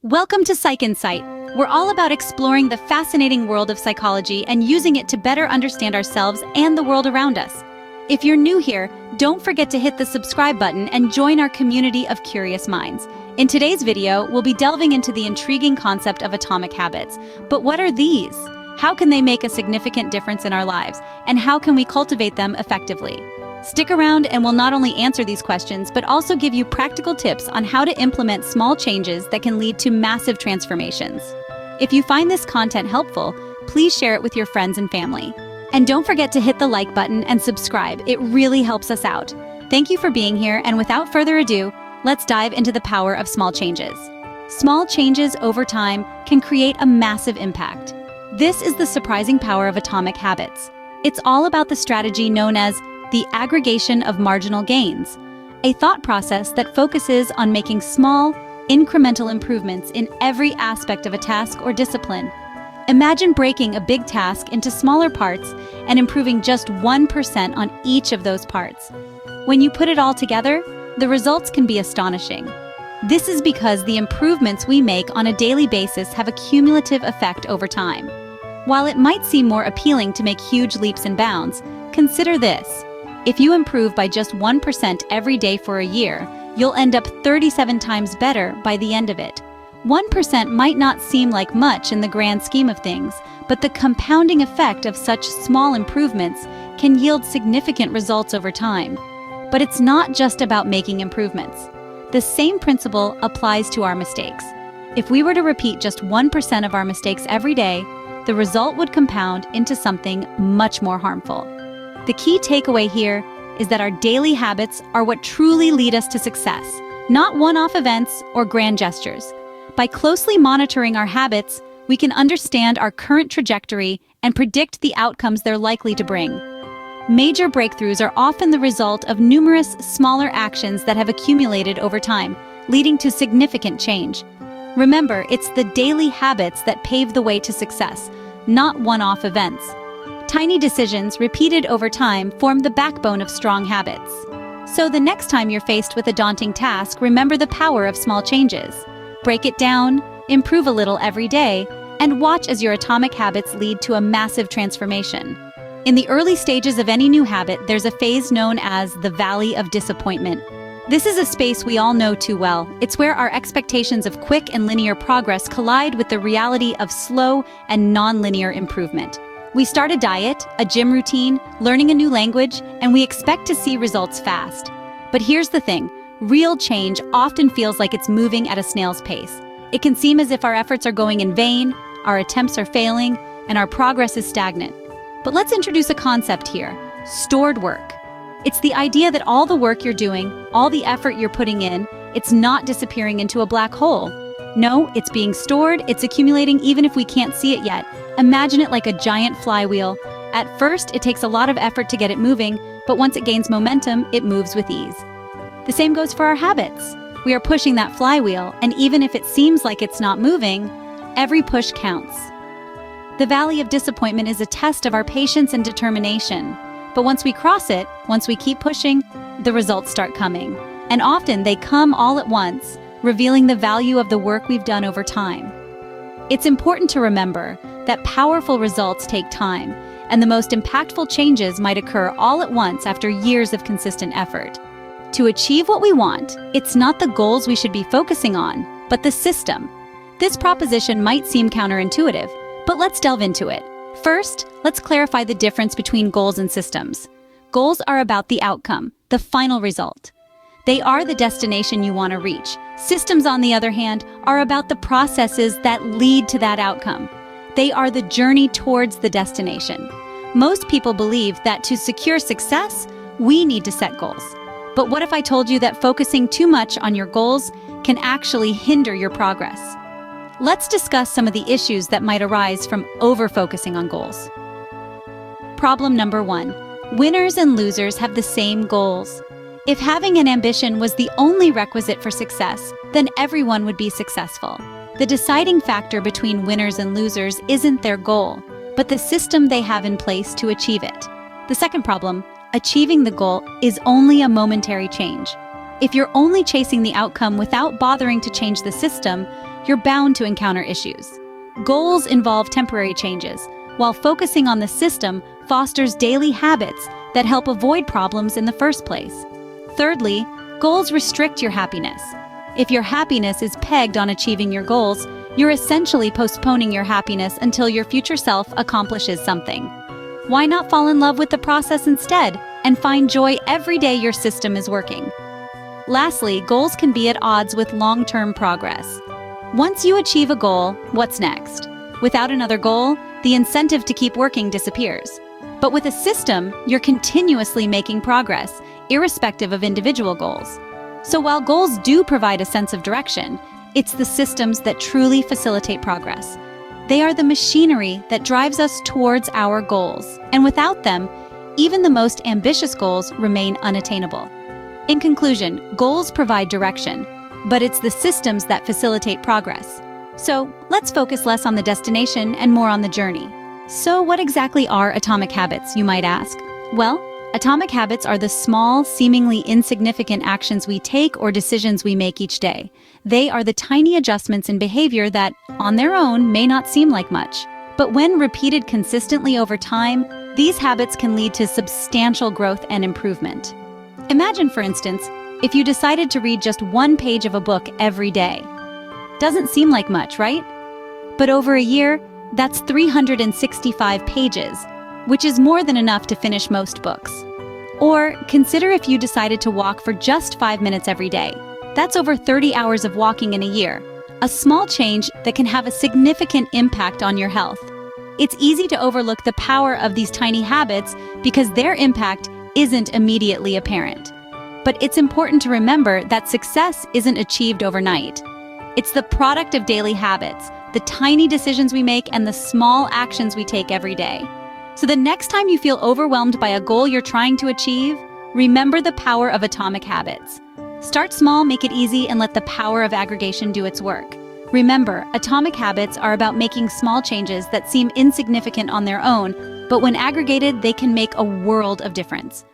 Welcome to Psych Insight. We're all about exploring the fascinating world of psychology and using it to better understand ourselves and the world around us. If you're new here, don't forget to hit the subscribe button and join our community of curious minds. In today's video, we'll be delving into the intriguing concept of atomic habits. But what are these? How can they make a significant difference in our lives? And how can we cultivate them effectively? Stick around and we'll not only answer these questions, but also give you practical tips on how to implement small changes that can lead to massive transformations. If you find this content helpful, please share it with your friends and family. And don't forget to hit the like button and subscribe. It really helps us out. Thank you for being here, and without further ado, let's dive into the power of small changes. Small changes over time can create a massive impact. This is the surprising power of atomic habits. It's all about the strategy known as the aggregation of marginal gains, a thought process that focuses on making small, incremental improvements in every aspect of a task or discipline. Imagine breaking a big task into smaller parts and improving just 1% on each of those parts. When you put it all together, the results can be astonishing. This is because the improvements we make on a daily basis have a cumulative effect over time. While it might seem more appealing to make huge leaps and bounds, consider this. If you improve by just 1% every day for a year, you'll end up 37 times better by the end of it. 1% might not seem like much in the grand scheme of things, but the compounding effect of such small improvements can yield significant results over time. But it's not just about making improvements. The same principle applies to our mistakes. If we were to repeat just 1% of our mistakes every day, the result would compound into something much more harmful. The key takeaway here is that our daily habits are what truly lead us to success, not one-off events or grand gestures. By closely monitoring our habits, we can understand our current trajectory and predict the outcomes they're likely to bring. Major breakthroughs are often the result of numerous smaller actions that have accumulated over time, leading to significant change. Remember, it's the daily habits that pave the way to success, not one-off events. Tiny decisions repeated over time form the backbone of strong habits. So the next time you're faced with a daunting task, remember the power of small changes. Break it down, improve a little every day, and watch as your atomic habits lead to a massive transformation. In the early stages of any new habit, there's a phase known as the Valley of Disappointment. This is a space we all know too well. It's where our expectations of quick and linear progress collide with the reality of slow and non-linear improvement. We start a diet, a gym routine, learning a new language, and we expect to see results fast. But here's the thing, real change often feels like it's moving at a snail's pace. It can seem as if our efforts are going in vain, our attempts are failing, and our progress is stagnant. But let's introduce a concept here, stored work. It's the idea that all the work you're doing, all the effort you're putting in, it's not disappearing into a black hole. No, it's being stored, it's accumulating even if we can't see it yet. Imagine it like a giant flywheel. At first, it takes a lot of effort to get it moving, but once it gains momentum, it moves with ease. The same goes for our habits. We are pushing that flywheel, and even if it seems like it's not moving, every push counts. The Valley of Disappointment is a test of our patience and determination. But once we cross it, once we keep pushing, the results start coming. And often they come all at once, revealing the value of the work we've done over time. It's important to remember that powerful results take time, and the most impactful changes might occur all at once after years of consistent effort. To achieve what we want, it's not the goals we should be focusing on, but the system. This proposition might seem counterintuitive, but let's delve into it. First, let's clarify the difference between goals and systems. Goals are about the outcome, the final result. They are the destination you want to reach. Systems, on the other hand, are about the processes that lead to that outcome. They are the journey towards the destination. Most people believe that to secure success, we need to set goals. But what if I told you that focusing too much on your goals can actually hinder your progress? Let's discuss some of the issues that might arise from over-focusing on goals. Problem number 1. Winners and losers have the same goals. If having an ambition was the only requisite for success, then everyone would be successful. The deciding factor between winners and losers isn't their goal, but the system they have in place to achieve it. The second problem, achieving the goal is only a momentary change. If you're only chasing the outcome without bothering to change the system, you're bound to encounter issues. Goals involve temporary changes, while focusing on the system fosters daily habits that help avoid problems in the first place. Thirdly, goals restrict your happiness. If your happiness is pegged on achieving your goals, you're essentially postponing your happiness until your future self accomplishes something. Why not fall in love with the process instead and find joy every day your system is working? Lastly, goals can be at odds with long-term progress. Once you achieve a goal, what's next? Without another goal, the incentive to keep working disappears. But with a system, you're continuously making progress, irrespective of individual goals. So while goals do provide a sense of direction, it's the systems that truly facilitate progress. They are the machinery that drives us towards our goals, and without them, even the most ambitious goals remain unattainable. In conclusion, goals provide direction, but it's the systems that facilitate progress. So let's focus less on the destination and more on the journey. So what exactly are atomic habits, you might ask? Well, atomic habits are the small, seemingly insignificant actions we take or decisions we make each day. They are the tiny adjustments in behavior that, on their own, may not seem like much. But when repeated consistently over time, these habits can lead to substantial growth and improvement. Imagine, for instance, if you decided to read just one page of a book every day. Doesn't seem like much, right? But over a year, that's 365 pages, which is more than enough to finish most books. Or consider if you decided to walk for just 5 minutes every day. That's over 30 hours of walking in a year, a small change that can have a significant impact on your health. It's easy to overlook the power of these tiny habits because their impact isn't immediately apparent. But it's important to remember that success isn't achieved overnight. It's the product of daily habits, the tiny decisions we make, and the small actions we take every day. So the next time you feel overwhelmed by a goal you're trying to achieve, remember the power of atomic habits. Start small, make it easy, and let the power of aggregation do its work. Remember, atomic habits are about making small changes that seem insignificant on their own, but when aggregated, they can make a world of difference.